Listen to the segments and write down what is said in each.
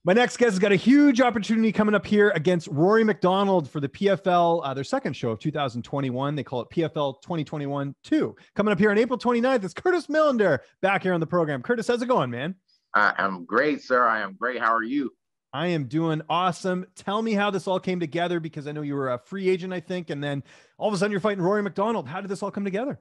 My next guest has got a huge opportunity coming up here against Rory MacDonald for the PFL, their second show of 2021. They call it PFL 2021-2. Coming up here on April 29th, it's Curtis Millender back here on the program. Curtis, how's it going, man? I'm great, sir. I am great. How are you? I am doing awesome. Tell me how this all came together, because I know you were a free agent, I think, and then all of a sudden you're fighting Rory MacDonald. How did this all come together?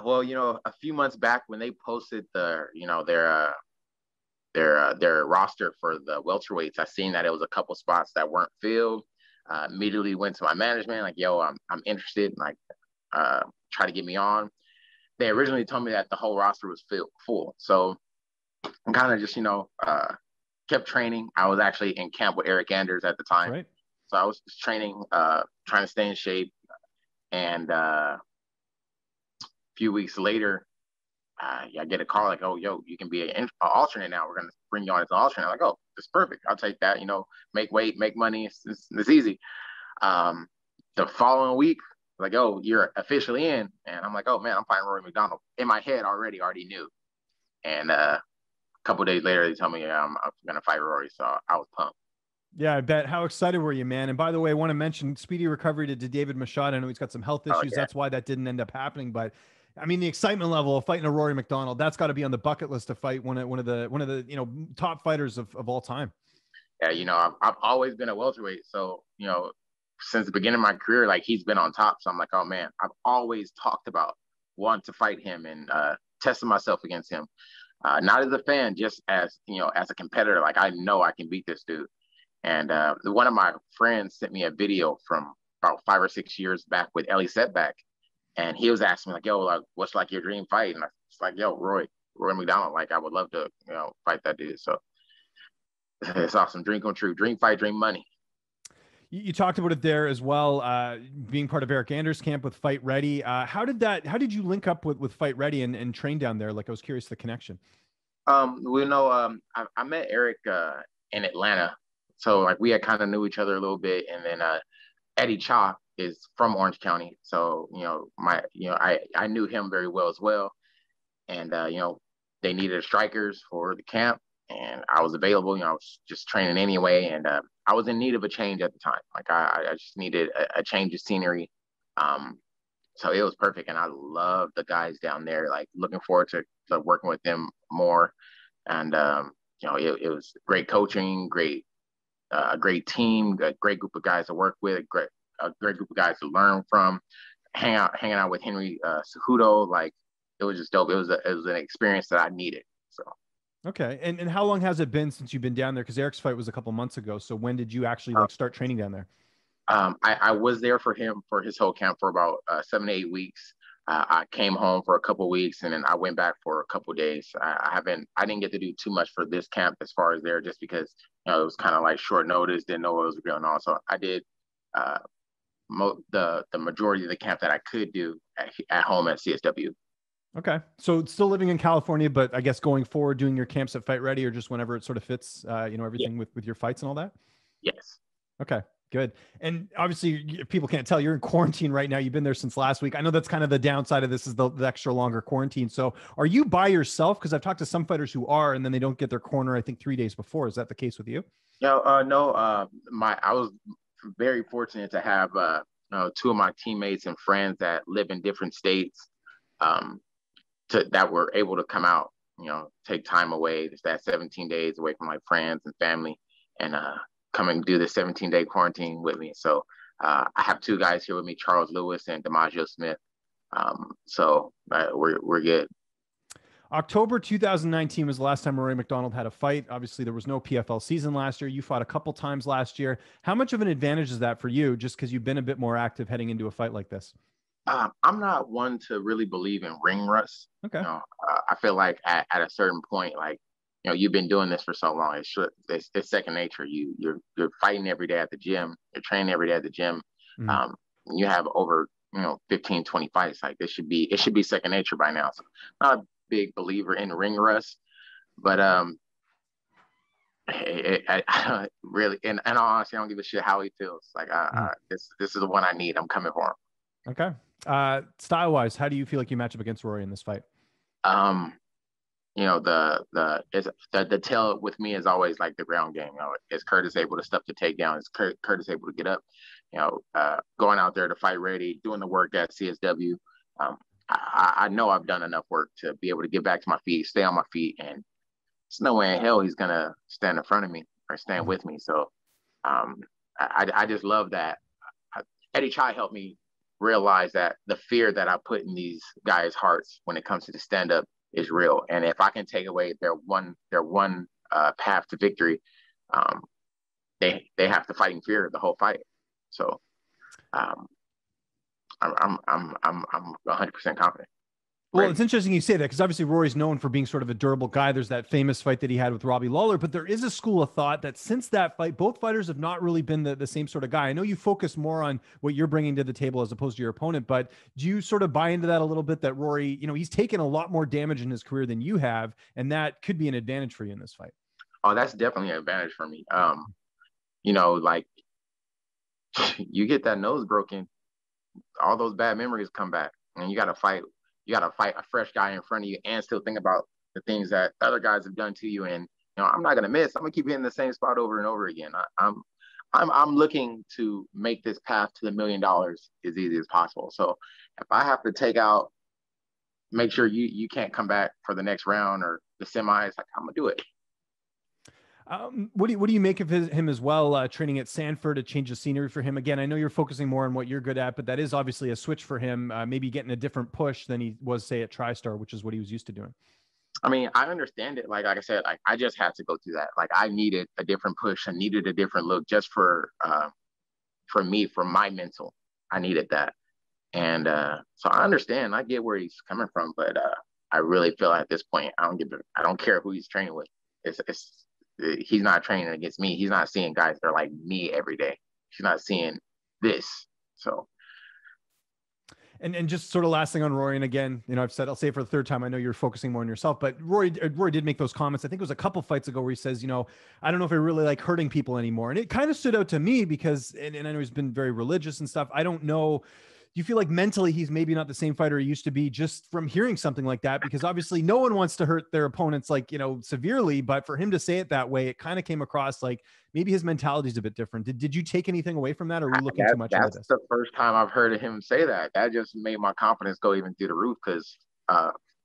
Well, a few months back when they posted their roster for the welterweights, I seen that it was a couple spots that weren't filled. Immediately went to my management, like, yo, I'm interested, like, try to get me on. They originally told me that the whole roster was full. So I kind of just, kept training. I was actually in camp with Eric Anders at the time. Right. So I was just training, trying to stay in shape. And a few weeks later, I get a call like, oh, yo, you can be an alternate now. We're going to bring you on as an alternate. I'm like, oh, that's perfect. I'll take that. Make weight, make money. It's easy. The following week, like, oh, you're officially in. And I'm like, oh, man, I'm fighting Rory MacDonald. In my head, already knew. And a couple of days later, they tell me, yeah, I'm going to fight Rory. So I was pumped. Yeah, I bet. How excited were you, man? And by the way, I want to mention speedy recovery to David Machado. I know he's got some health issues. Yeah. That's why that didn't end up happening. But I mean, the excitement level of fighting a Rory MacDonald, that's got to be on the bucket list to fight one of the top fighters of all time. Yeah, I've always been a welterweight. So, since the beginning of my career, like, he's been on top. So I'm like, oh, man, I've always talked about wanting to fight him and testing myself against him. Not as a fan, just as a competitor. Like, I know I can beat this dude. And one of my friends sent me a video from about 5 or 6 years back with Ellie Setback. And he was asking me, like, yo, like, what's like your dream fight? And I was like, yo, Rory MacDonald. Like, I would love to, fight that dude. So it's awesome. Dream come true. Dream fight, dream money. You talked about it there as well, being part of Eric Anders' camp with Fight Ready. How did you link up with Fight Ready and train down there? Like, I was curious the connection. I met Eric in Atlanta. So, like, we had kind of knew each other a little bit. And then Eddie Cha is from Orange County. So, I knew him very well as well. And, they needed strikers for the camp. And I was available. I was just training anyway. And I was in need of a change at the time. Like, I just needed a change of scenery. So it was perfect. And I love the guys down there, like, looking forward to working with them more. And, it was great coaching, a great team, a great group of guys to work with, a great group of guys to learn from, hanging out with Henry Cejudo. Like, it was just dope. It was an experience that I needed. So. Okay. And how long has it been since you've been down there? Because Eric's fight was a couple months ago. So when did you actually start training down there? I was there for him for his whole camp for about 7 to 8 weeks. I came home for a couple of weeks, and then I went back for a couple of days. I didn't get to do too much for this camp as far as there, just because it was kind of like short notice, didn't know what was going on. So I did the majority of the camp that I could do at home at CSW. Okay. So still living in California, but I guess going forward, doing your camps at Fight Ready, or just whenever it sort of fits, everything with your fights and all that? Yes. Okay, good. And obviously people can't tell, you're in quarantine right now. You've been there since last week. I know that's kind of the downside of this, is the extra longer quarantine. So are you by yourself? Because I've talked to some fighters who are, and then they don't get their corner, I think, 3 days before. Is that the case with you? No. I was very fortunate to have two of my teammates and friends that live in different states, that were able to come out, take time away, just that 17 days away from my friends and family, and come and do the 17-day quarantine with me. So I have two guys here with me, Charles Lewis and DiMaggio Smith. So we're good. October 2019 was the last time Rory MacDonald had a fight. Obviously, there was no PFL season last year. You fought a couple times last year. How much of an advantage is that for you, just because you've been a bit more active heading into a fight like this? I'm not one to really believe in ring rust. Okay. I feel like at a certain point, like, you've been doing this for so long, it's second nature. You're fighting every day at the gym. You're training every day at the gym. Mm. You have over 15, 20 fights. Like, it should be second nature by now. So I'm not a big believer in ring rust, but I really, and honestly, I don't give a shit how he feels. Like, this is the one I need. I'm coming for him. Okay. Style wise, how do you feel like you match up against Rory in this fight? the tell with me is always like the ground game. Is Curtis able to stuff the takedown? Is Curtis able to get up? Going out there to fight ready, doing the work at CSW. I know I've done enough work to be able to get back to my feet, stay on my feet, and there's no way in hell he's gonna stand in front of me or stand with me. So I just love that. Eddie Chai helped me realize that the fear that I put in these guys' hearts when it comes to the stand up is real. And if I can take away their one path to victory, they have to fight in fear the whole fight. So I'm 100% confident. Well, it's interesting you say that, because obviously Rory's known for being sort of a durable guy. There's that famous fight that he had with Robbie Lawler, but there is a school of thought that since that fight, both fighters have not really been the same sort of guy. I know you focus more on what you're bringing to the table as opposed to your opponent, but do you sort of buy into that a little bit, that Rory, he's taken a lot more damage in his career than you have, and that could be an advantage for you in this fight? Oh, that's definitely an advantage for me. Like you get that nose broken, all those bad memories come back, and you got to fight a fresh guy in front of you and still think about the things that other guys have done to you. And I'm not gonna miss. I'm gonna keep hitting the same spot over and over again. I'm looking to make this path to $1 million as easy as possible. So if I have to make sure you can't come back for the next round or the semis, like, I'm gonna do it. What do you make of him as well, training at Sanford, a change of scenery for him? Again, I know you're focusing more on what you're good at, but that is obviously a switch for him, maybe getting a different push than he was, say, at TriStar, which is what he was used to doing. I mean, I understand it. Like I said, I just had to go through that. Like, I needed a different push. I needed a different look just for me, for my mental. I needed that. And so I understand. I get where he's coming from, but I really feel at this point, I don't care who he's training with. He's not training against me. He's not seeing guys that are like me every day. He's not seeing this. So. And just sort of last thing on Rory, and again, I'll say it for the third time. I know you're focusing more on yourself, but Rory did make those comments. I think it was a couple fights ago where he says, I don't know if I really like hurting people anymore. And it kind of stood out to me because, and I know he's been very religious and stuff. I don't know. Do you feel like mentally he's maybe not the same fighter he used to be, just from hearing something like that? Because obviously no one wants to hurt their opponents severely, but for him to say it that way, it kind of came across like maybe his mentality is a bit different. Did you take anything away from that, or are we looking too much into this? That's the first time I've heard him say that. That just made my confidence go even through the roof, because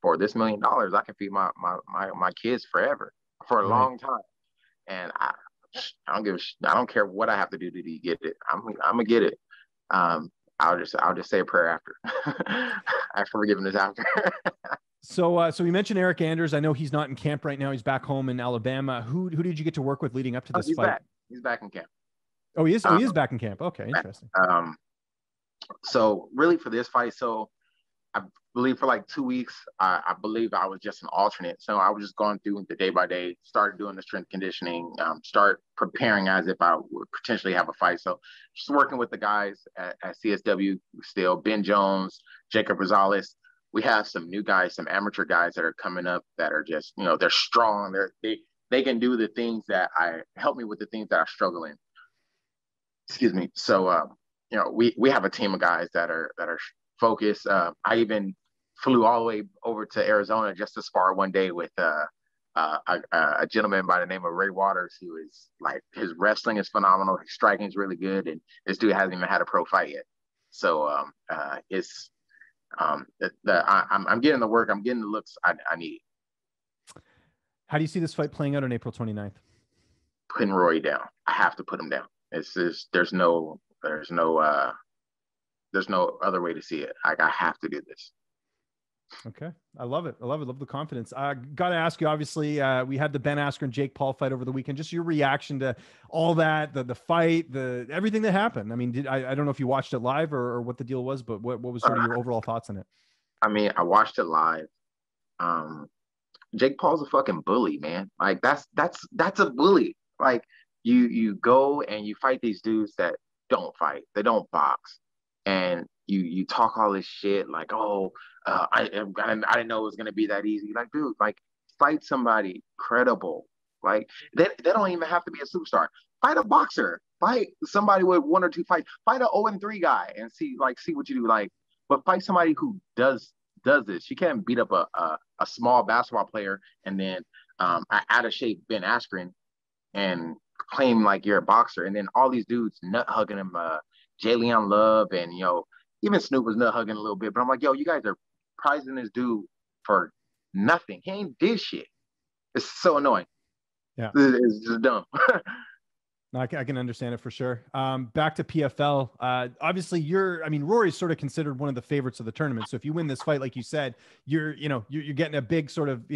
for this $1 million, I can feed my kids forever, for a long time. And I don't care what I have to do to get it. I'm gonna get it. I'll just say a prayer after. Ask for forgiveness after. So we mentioned Eric Anders. I know he's not in camp right now. He's back home in Alabama. Who did you get to work with leading up to this fight? He's back in camp. Oh, he is. He is back in camp. Okay, interesting. So really for this fight, I believe for like 2 weeks, I believe I was just an alternate. So I was just going through the day by day, started doing the strength conditioning, start preparing as if I would potentially have a fight. So just working with the guys at CSW still, Ben Jones, Jacob Rosales. We have some new guys, some amateur guys that are coming up that are just, they're strong. They can do the things that help me with the things that I struggle in. Excuse me. So, we have a team of guys that are focused. I even flew all the way over to Arizona just to spar one day with a gentleman by the name of Ray Waters, who is like, his wrestling is phenomenal, his striking is really good, and this dude hasn't even had a pro fight yet. So I'm getting the work, I'm getting the looks I need. How do you see this fight playing out on April 29th? Putting Roy down. I have to put him down. There's no other way to see it. I have to do this. Okay. I love it. I love the confidence. I got to ask you, obviously, we had the Ben Askren, Jake Paul fight over the weekend. Just your reaction to all that, the fight, everything that happened. I mean, I don't know if you watched it live or what the deal was, but what was sort of your overall thoughts on it? I mean, I watched it live. Jake Paul's a fucking bully, man. Like, that's a bully. Like, you go and you fight these dudes that don't fight. They don't box. And you talk all this shit like, I didn't know it was gonna be that easy. Like, dude, like, fight somebody credible. Like, they don't even have to be a superstar. Fight a boxer. Fight somebody with 1 or 2 fights. Fight an 0-3 guy and see what you do. Like, but fight somebody who does does this? She can't beat up a small basketball player and then out of shape Ben Askren and claim like you're a boxer, and then all these dudes nut hugging him, Jalen Love, and even Snoop was nut hugging a little bit. But I'm like, yo, you guys are prizing this dude for nothing. He ain't did shit. It's so annoying. Yeah, it's just dumb. No, I can understand it for sure. Back to PFL. Obviously, Rory's sort of considered one of the favorites of the tournament. So if you win this fight, like you said, you're getting a big sort of,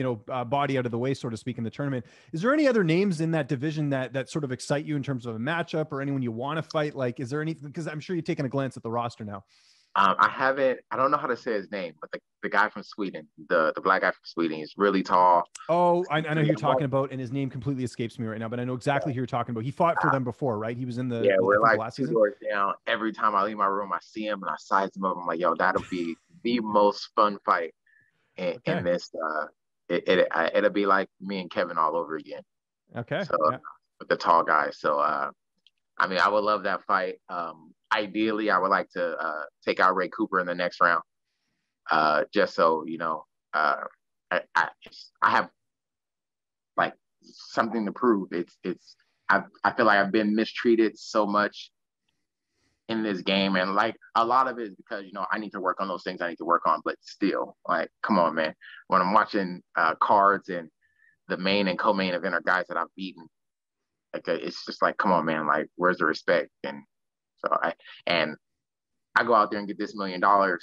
body out of the way, so to speak, in the tournament. Is there any other names in that division that sort of excite you in terms of a matchup or anyone you want to fight? Like, is there anything, because I'm sure you've taken a glance at the roster now. I don't know how to say his name, but the guy from Sweden, the black guy from Sweden, is really tall. Oh, I know who you're talking about, and his name completely escapes me right now, but I know exactly who you're talking about. He fought for them before, right? He was in the we're like last 2 season. doors down. Every time I leave my room, I see him and I size him up. I'm like, yo, that'll be the most fun fight in this. It'll be like me and Kevin all over again. Okay. So with the tall guy. So I would love that fight. Ideally, I would like to take out Ray Cooper in the next round, just so I have like something to prove. I feel like I've been mistreated so much in this game, and like a lot of it is because I need to work on those things I need to work on. But still, like, come on, man. When I'm watching cards and the main and co-main event are guys that I've beaten, like it's just like, come on, man. Like, where's the respect? And so I go out there and get this $1 million,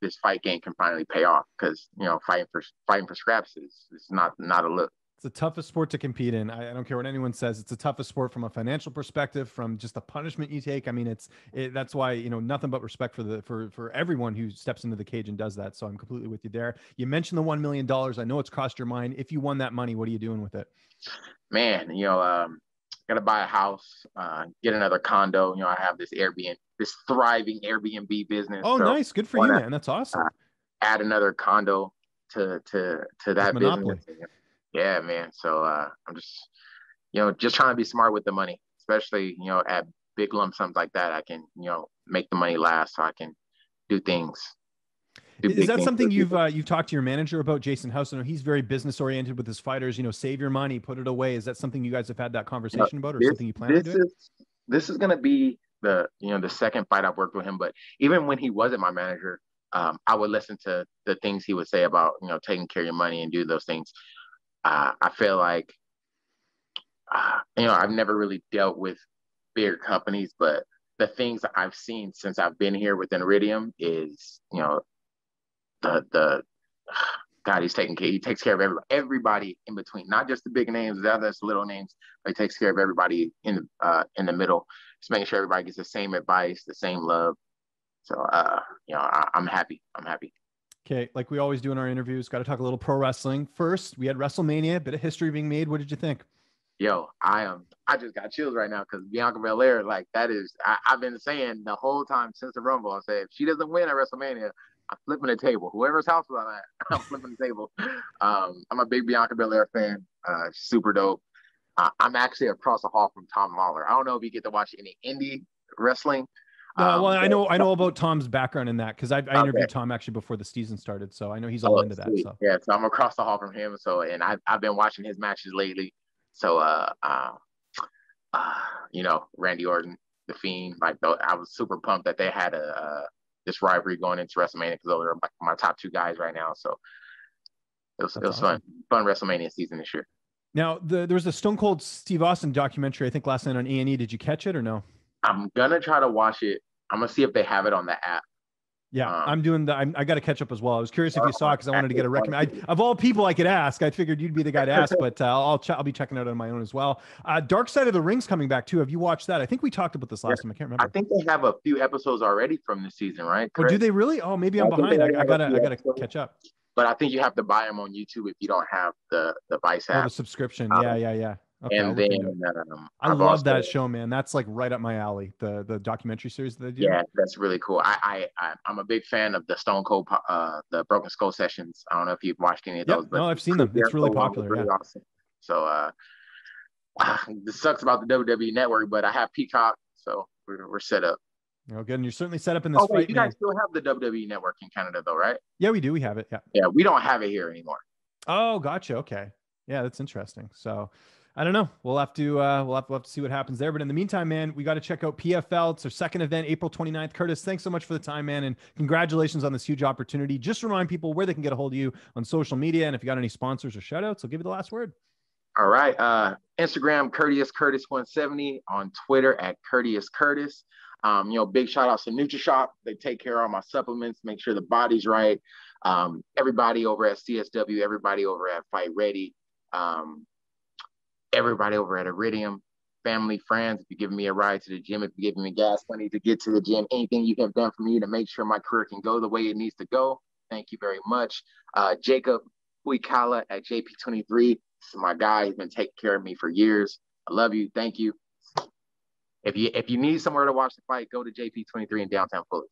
this fight game can finally pay off, because fighting for scraps is not a look. It's the toughest sport to compete in. I don't care what anyone says. It's the toughest sport from a financial perspective, from just the punishment you take. I mean, that's why, nothing but respect for everyone who steps into the cage and does that. So I'm completely with you there. You mentioned the $1 million. I know it's crossed your mind. If you won that money, what are you doing with it? Man, gotta buy a house, get another condo. I have this thriving Airbnb business. Oh, so nice. Good for you, man. That's awesome. Add another condo to that monopoly. Business. Yeah, man. So I'm just trying to be smart with the money, especially, at big lump sums like that. I can, make the money last so I can do things. Is that something you've talked to your manager about, Jason House? I know he's very business oriented with his fighters. Save your money, put it away. Is that something you guys have had that conversation about, or something you plan on doing? This is going to be the second fight I've worked with him. But even when he wasn't my manager, I would listen to the things he would say about taking care of your money and do those things. I feel like I've never really dealt with bigger companies, but the things that I've seen since I've been here within Iridium is the God, he takes care of everybody in between, not just the big names, the other little names, but he takes care of everybody in the middle, just making sure everybody gets the same advice, the same love. So I'm happy. Okay, like we always do in our interviews, got to talk a little pro wrestling. First, we had WrestleMania, a bit of history being made. What did you think? Yo, I just got chills right now, because Bianca Belair, like, that is, I've been saying the whole time since the Rumble, I said, if she doesn't win at WrestleMania, I'm flipping the table. Whoever's house I'm at, I'm flipping the table. I'm a big Bianca Belair fan. Super dope. I'm actually across the hall from Tom Lawler. I don't know if you get to watch any indie wrestling. Well, I know about Tom's background in that, because I interviewed Tom actually before the season started, so I know he's all into that. So yeah, so I'm across the hall from him. So, and I've been watching his matches lately. So Randy Orton, The Fiend, like, I was super pumped that they had this rivalry going into WrestleMania, because those are my top two guys right now. So it was awesome. fun WrestleMania season this year. Now, there was a Stone Cold Steve Austin documentary, I think, last night on A&E. Did you catch it or no? I'm gonna try to watch it. I'm gonna see if they have it on the app. Yeah, I'm doing that. I got to catch up as well. I was curious if you saw it, because I wanted to get a recommend. Of all people I could ask, I figured you'd be the guy to ask, but I'll be checking it out on my own as well. Dark Side of the Ring's coming back too. Have you watched that? I think we talked about this last time. I can't remember. I think they have a few episodes already from this season, right? Oh, do they really? Oh, maybe I'm behind. I gotta catch up. But I think you have to buy them on YouTube if you don't have the Vice app. Oh, the subscription. Yeah. Okay, and then I love that show, man. That's like right up my alley. The documentary series that they do. Yeah, that's really cool. I'm a big fan of the Stone Cold, the Broken Skull sessions. I don't know if you've watched any of those. But no, I've seen them. It's really popular. Really awesome. So this sucks about the WWE Network, but I have Peacock, so we're set up. Oh, good. And you're certainly set up in this Oh wait, fight, you man. guys still have the WWE network in Canada though, right? Yeah, we do. We have it. Yeah. Yeah, we don't have it here anymore. Oh, gotcha. Okay. Yeah, that's interesting. So I don't know. We'll have to see what happens there. But in the meantime, man, we got to check out PFL. It's our second event, April 29th. Curtis, thanks so much for the time, man. And congratulations on this huge opportunity. Just remind people where they can get a hold of you on social media. And if you got any sponsors or shout outs, I'll give you the last word. All right. Instagram, Courteous Curtis 170, on Twitter at Courteous Curtis. Big shout outs to NutriShop. They take care of all my supplements, make sure the body's right. Everybody over at CSW, everybody over at Fight Ready, everybody over at Iridium, family, friends, if you're giving me a ride to the gym, if you're giving me gas money to get to the gym, anything you have done for me to make sure my career can go the way it needs to go, thank you very much. Jacob Huikala at JP23, this is my guy. He's been taking care of me for years. I love you. Thank you. If you need somewhere to watch the fight, go to JP23 in downtown Fullerton.